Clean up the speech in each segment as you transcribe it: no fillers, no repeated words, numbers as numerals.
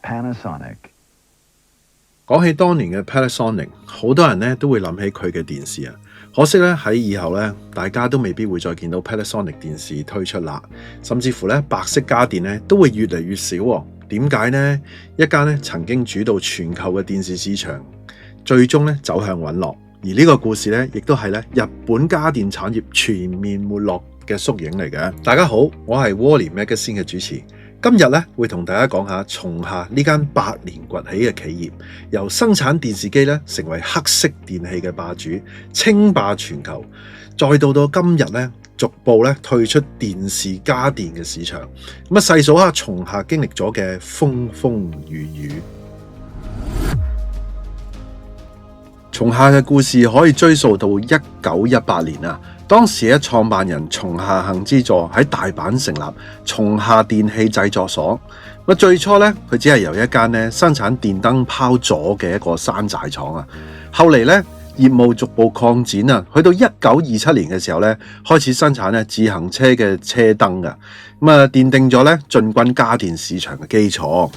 Panasonic。講起當年嘅 Panasonic， 好多人咧都會諗起佢嘅電視啊。可惜咧喺以後咧，大家都未必會再見到 Panasonic 電視推出啦，甚至乎咧白色家電咧都會越嚟越少喎。點解呢？一間咧曾經主導全球嘅電視市場，最終咧走向隕落。而呢個故事咧，亦都係咧日本家電產業全面沒落嘅縮影嚟嘅。大家好，我係 Wally Magazine 嘅主持。今日咧會同大家講下松下呢間百年崛起嘅企業，由生產電視機咧成為黑色電器嘅霸主，稱霸全球，再到今日咧逐步咧退出電視家電嘅市場。咁啊細數下松下經歷咗嘅風風雨雨。松下嘅故事可以追溯到1918年啊。當時咧創辦人松下幸之助喺大阪成立松下電器製作所。最初咧佢只係由一間咧生產電燈泡座嘅一個山寨廠啊。後嚟咧業務逐步擴展啊，去到1927年嘅時候咧開始生產咧自行車嘅車燈噶。奠定咗咧進軍家電市場嘅基礎。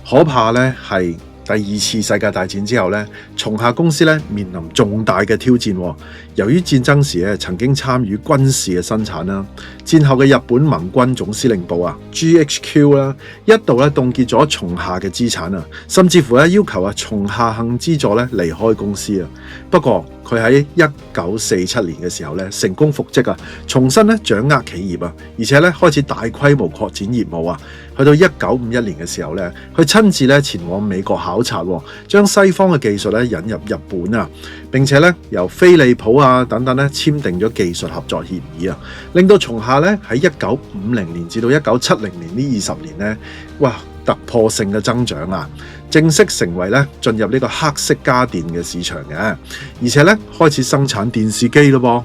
可怕咧係第二次世界大戰之後咧，松下公司咧面臨重大嘅挑戰。由於戰爭時咧曾經參與軍事嘅生產啦，戰後嘅日本盟軍總司令部啊 GHQ 啦，一度咧凍結咗松下嘅資產啊，甚至乎咧要求松下幸之助咧離開公司啊。不過佢喺1947年嘅時候咧成功復職啊，重新咧掌握企業啊，而且咧開始大規模擴展業務啊。去到1951年嘅時候咧，佢親自咧前往美國考察，將西方嘅技術咧引入日本啊，並且咧由飛利浦啊等等咧簽訂咗技術合作協議啊，令到松下咧喺1950年至到1970年呢20年咧，哇突破性嘅增長啊，正式成為咧進入呢個黑色家電嘅市場嘅，而且咧開始生產電視機咯噃。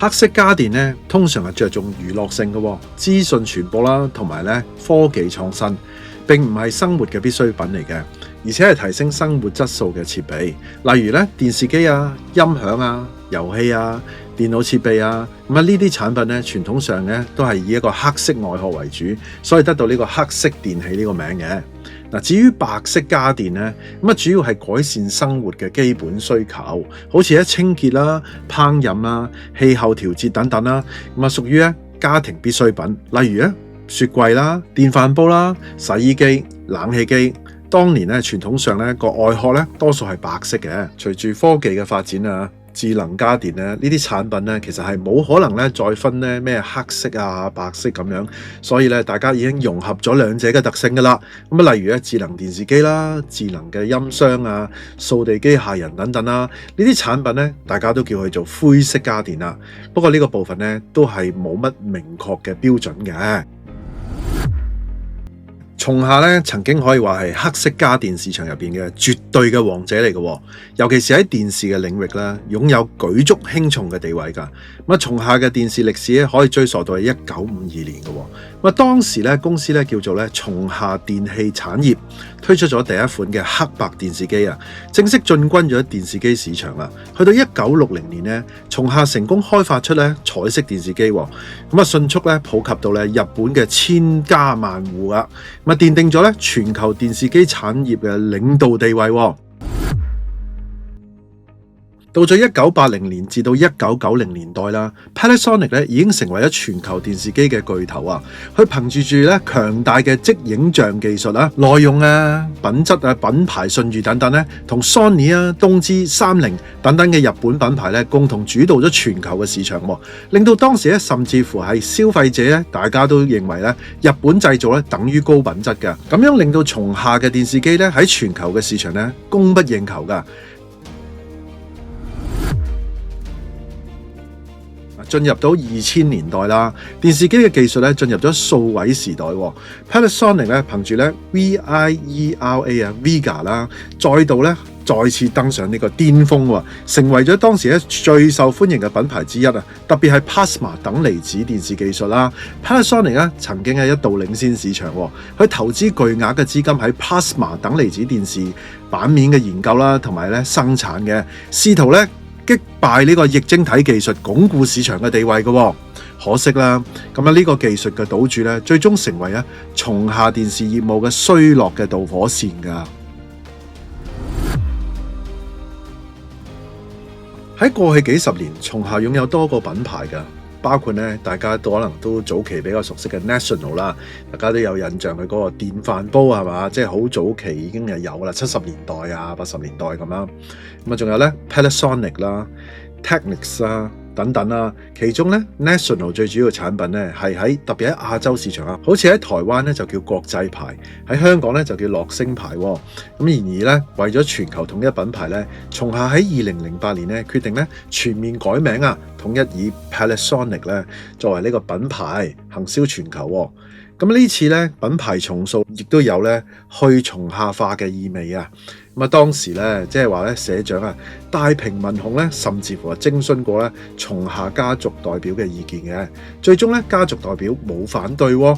黑色家電咧通常係着重娛樂性嘅，資訊傳播啦，同埋咧科技創新，並唔係生活嘅必需品嚟嘅，而且係提升生活質素嘅設備，例如咧電視機啊、音響啊、遊戲啊、電腦設備啊，呢啲產品咧傳統上咧都係以一個黑色外殼為主，所以得到呢個黑色電器呢個名嘅。至於白色家電咧，主要係改善生活嘅基本需求，好似清潔啦、烹飪啦、氣候調節等等啦，屬於家庭必需品，例如雪櫃啦、電飯煲啦、洗衣機、冷氣機。當年傳統上個外殼多數係白色嘅，隨住科技嘅發展啊，智能家電呢啲產品其實係冇可能再分咩黑色啊白色咁樣，所以大家已經融合咗兩者嘅特性噶啦。例如智能電視機啦、智能嘅音箱啊、掃地機械人等等啦，呢啲產品大家都叫佢做灰色家電啦。不過呢個部分都係冇乜明確嘅標準嘅。松下曾經可以話係黑色家電市場入邊嘅絕對嘅王者嚟嘅，尤其是喺電視嘅領域擁有舉足輕重嘅地位㗎。松下嘅電視歷史可以追溯到1952年嘅。當時公司叫做松下電器產業，推出咗第一款嘅黑白電視機啊，正式進軍咗電視機市場啦。去到1960年松下成功開發出彩色電視機，迅速普及到日本嘅千家萬戶啊。奠定咗全球電視機產業嘅領導地位。到咗1980年至到1990年代啦 ，Panasonic 已經成為咗全球電視機嘅巨頭啊！佢憑住強大嘅即影像技術啦、內容啊、品質啊、品牌信譽等等同 Sony 啊、東芝、三菱等等嘅日本品牌共同主導咗全球嘅市場，令到當時甚至乎係消費者大家都認為日本製造等於高品質嘅，咁樣令到松下嘅電視機喺全球嘅市場供不應求噶。進入到2000年代啦，電視機嘅技術進入咗數位時代。Panasonic 憑住VIERA Vega 啦，再次登上呢個巔峰，成為咗當時最受歡迎嘅品牌之一啊！特別係 Plasma 等離子電視技術啦 ，Panasonic 曾經係一度領先市場，佢投資巨額嘅資金喺 Plasma 等離子電視版面嘅研究啦，同埋生產嘅，試圖擊敗呢個液晶體技術，鞏固市場嘅地位嘅。可惜啦，咁呢個技術嘅賭注咧，最終成為松下電視業務嘅衰落嘅導火線㗎。喺過去幾十年，松下擁有多個品牌㗎，包括大家可能都早期比較熟悉嘅 National 啦，大家都有印象佢嗰個電飯煲係嘛，即係好早期已經係有啦，70年代啊、80年代咁樣。咁仲有Panasonic 啦、Technics 啦等等啦。其中National 最主要嘅產品係特別喺亞洲市場啊，好似喺台灣就叫國際牌，喺香港就叫樂聲牌。咁然而為咗全球統一品牌松下喺2008年決定全面改名啊，統一以 Panasonic 作為呢個品牌行銷全球。咁呢次品牌重塑亦都有去松下化嘅意味啊。咁當時即係話社長大平文雄甚至乎徵詢過松下家族代表嘅意見嘅，最終家族代表冇反對。咁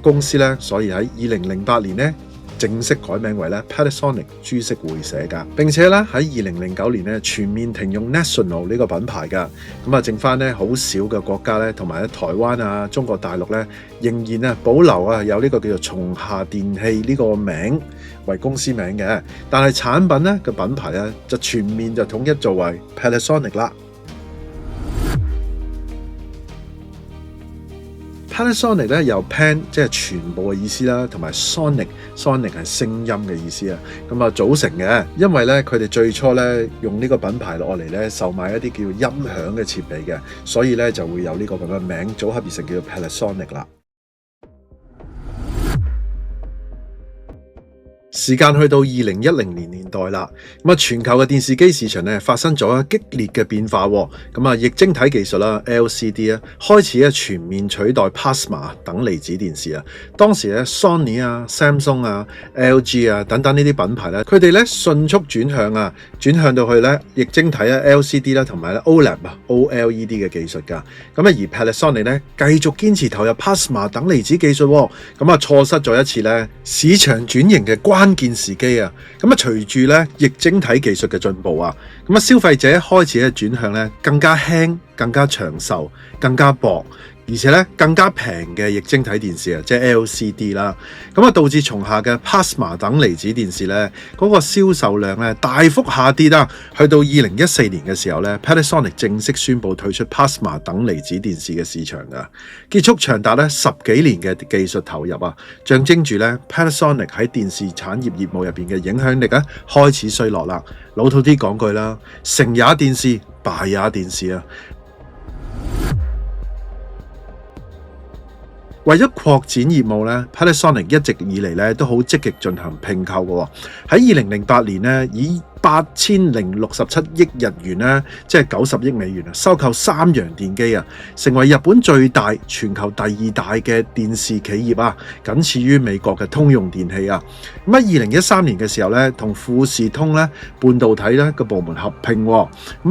公司所以喺2008年正式改名為Panasonic 株式會社㗎，並且喺2009年全面停用 National 呢個品牌㗎。咁剩翻好少嘅國家同埋台灣啊、中國大陸仍然保留有呢個叫做松下電器呢個名為公司名嘅，但係產品嘅品牌就全面就統一作為 Panasonic 啦。Panasonic 由 Pan 即係全部嘅意思啦，同埋 Sonic 係聲音嘅意思啊，咁組成嘅。因為佢哋最初用呢個品牌落嚟售賣一啲叫音響嘅設備嘅，所以就會有呢個咁嘅名組合而成，叫做 Panasonic 啦。時間去到2010年代啦，全球嘅電視機市場發生咗激烈嘅變化，液晶體技術啦 LCD 開始全面取代 Plasma 等離子電視啊。當時Sony 啊、Samsung 啊、LG 等等呢啲品牌佢哋迅速轉向到去液晶體LCD 啦，同埋OLED 嘅技術㗎。而 Panasonic 繼續堅持投入 Plasma 等離子技術，錯失咗一次市場轉型嘅關鍵時機啊！隨住液晶體技術嘅進步啊，消費者開始轉向更加輕、更加長壽、更加薄，而且更加平嘅液晶體電視啊，即係 LCD 啦。導致松下嘅 Plasma 等離子電視嗰個銷售量大幅下跌啦。去到2014年嘅時候Panasonic 正式宣布退出 Plasma 等離子電視嘅市場噶，結束長達10幾年嘅技術投入啊，象徵住Panasonic 喺電視產業業務入邊嘅影響力開始衰落啦。老土啲講句啦，成也電視，敗也電視啊！為咗擴展業務Panasonic 一直以嚟都好積極進行併購嘅。喺2008年以8067億日元即係90億美元收購三洋電機啊，成為日本最大、全球第2大嘅電視企業啊，僅次於美國嘅通用電器啊。咁喺2013年嘅時候同富士通半導體個部門合併，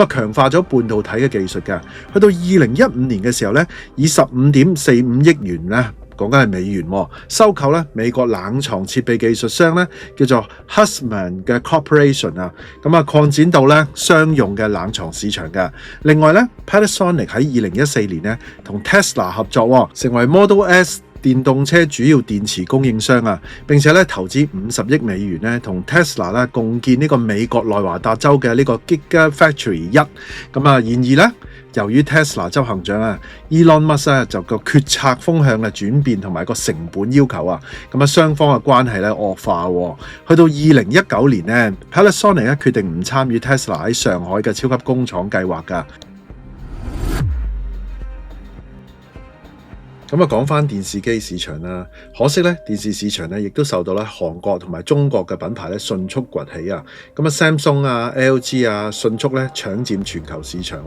強化咗半導體嘅技術嘅。去到2015年嘅時候以15.45億元講緊係美元，收購美國冷藏設備技術商叫做 Hussmann 嘅 Corporation 啊，擴展到商用嘅冷藏市場嘅。另外Panasonic 喺2014年同 Tesla 合作，成為 Model S 電動車主要電池供應商啊，並且投資50億美元同 Tesla 共建呢個美國內華達州嘅呢個 Gigafactory 1。然而由於 Tesla 執行長Elon Musk 就個決策風向嘅轉變同埋個成本要求啊，雙方嘅關係惡化。去到2019年Panasonic 決定唔參與 Tesla 喺上海嘅超級工廠計劃㗎。講翻電視機市場啦，可惜電視市場亦都受到韓國同埋中國嘅品牌迅速崛起啊。Samsung 啊、LG 啊迅速搶佔全球市場。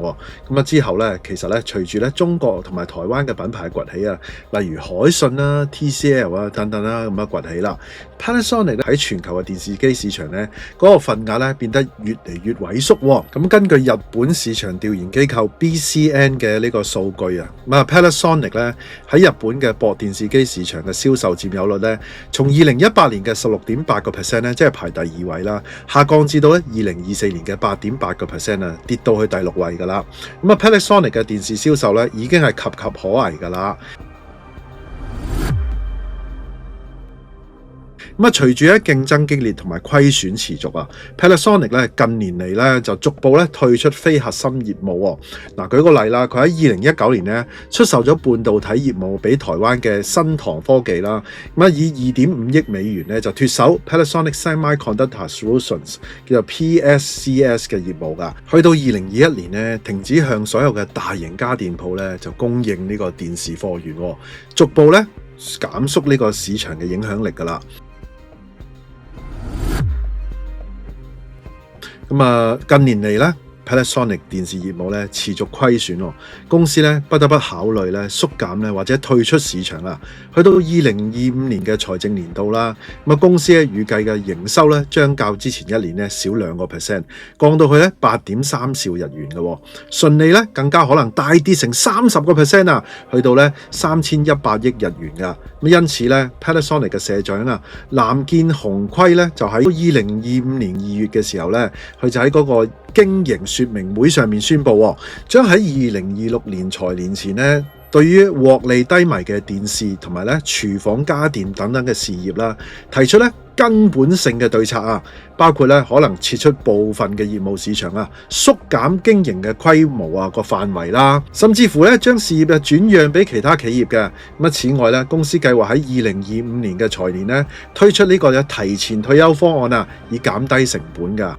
之後其實隨住中國同埋台灣嘅品牌崛起啊，例如海信啦、TCL 啊等等啦崛起啦 Panasonic 喺全球嘅電視機市場咧，嗰個份額咧變得越嚟越萎縮喎。咁根據日本市場調研機構 BCN 嘅呢個數據啊，Panasonic 咧喺日本嘅薄電視機市場嘅銷售佔有率咧，從2018年嘅16.8% 咧，即係排第2位啦，下降至到咧2024年嘅8.8% 啊，跌到去第6位㗎啦。Panasonic 嘅電視銷售咧已經係岌岌可危㗎啦。隨住競爭激烈同埋虧損持續啊 ，Panasonic 咧近年嚟咧就逐步咧退出非核心業務。嗱，舉個例啦，佢喺2019年咧出售咗半導體業務俾台灣嘅新唐科技啦，以2.5億美元咧就脫手 Panasonic Semiconductor Solutions 叫做 PSCS 嘅業務㗎。去到2021年咧停止向所有嘅大型家電鋪咧就供應呢個電視貨源，逐步咧減縮呢個市場嘅影響力㗎啦。近年嚟咧 Panasonic 電視業務咧持續虧損，公司咧不得不考慮咧縮減咧或者退出市場啦。去到2025年嘅財政年度啦，公司咧預計嘅營收咧將較之前一年咧少2%，降到去咧8.3兆日元嘅，純利咧更加可能大跌成30%啊，去到咧3100億日元噶。因此咧 Panasonic 嘅社長啊藍見雄規咧就喺2025年2月嘅時候咧，佢就喺嗰個經營說明會上面宣布，將喺2026年財年前咧，對於獲利低迷嘅電視同埋咧廚房家電等等嘅事業啦，提出咧根本性嘅對策啊，包括咧可能撤出部分嘅業務市場啊，縮減經營嘅規模啊個範圍啦，甚至乎咧將事業轉讓俾其他企業嘅。此外咧，公司計劃喺2025年嘅財年咧推出呢個嘅提前退休方案啊，以減低成本㗎。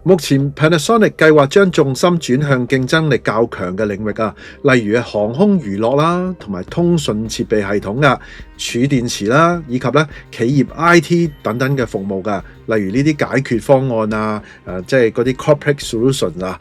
目前 Panasonic 計劃將重心轉向競爭力較強嘅領域啊，例如航空娛樂啦，同埋通訊設備系統啊、儲電池啦，以及咧企業 IT 等等嘅服務噶，例如呢啲解決方案啊，即係嗰啲 corporate solution 啊。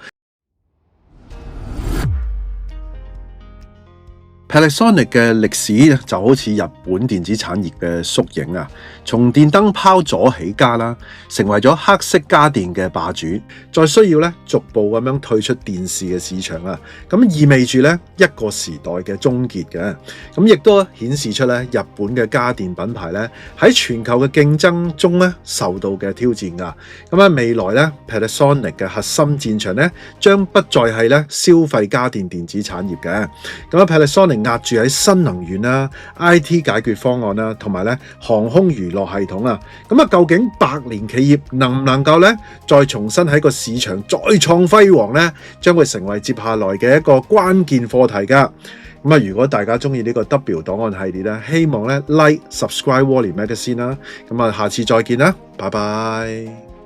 Panasonic 嘅歷史就好似日本電子產業嘅縮影啊，從電燈泡左起家啦，成為咗黑色家電嘅霸主，再需要咧逐步咁樣退出電視嘅市場啊，咁意味住咧一個時代嘅終結嘅，咁亦都顯示出咧日本嘅家電品牌咧喺全球嘅競爭中咧受到嘅挑戰噶，咁未來咧 Panasonic 嘅核心戰場咧將不再係咧消費家電電子產業嘅，咁Panasonic壓住喺新能源啦、IT 解決方案啦，同埋咧航空娛樂系統啊，究竟百年企業能唔能夠咧再重新喺個市場再創輝煌咧，將會成為接下來嘅一個關鍵課題噶。如果大家中意呢個 W 檔案系列咧，希望咧 Like、Subscribe Wally Magazine 啦。下次再見啦，拜拜。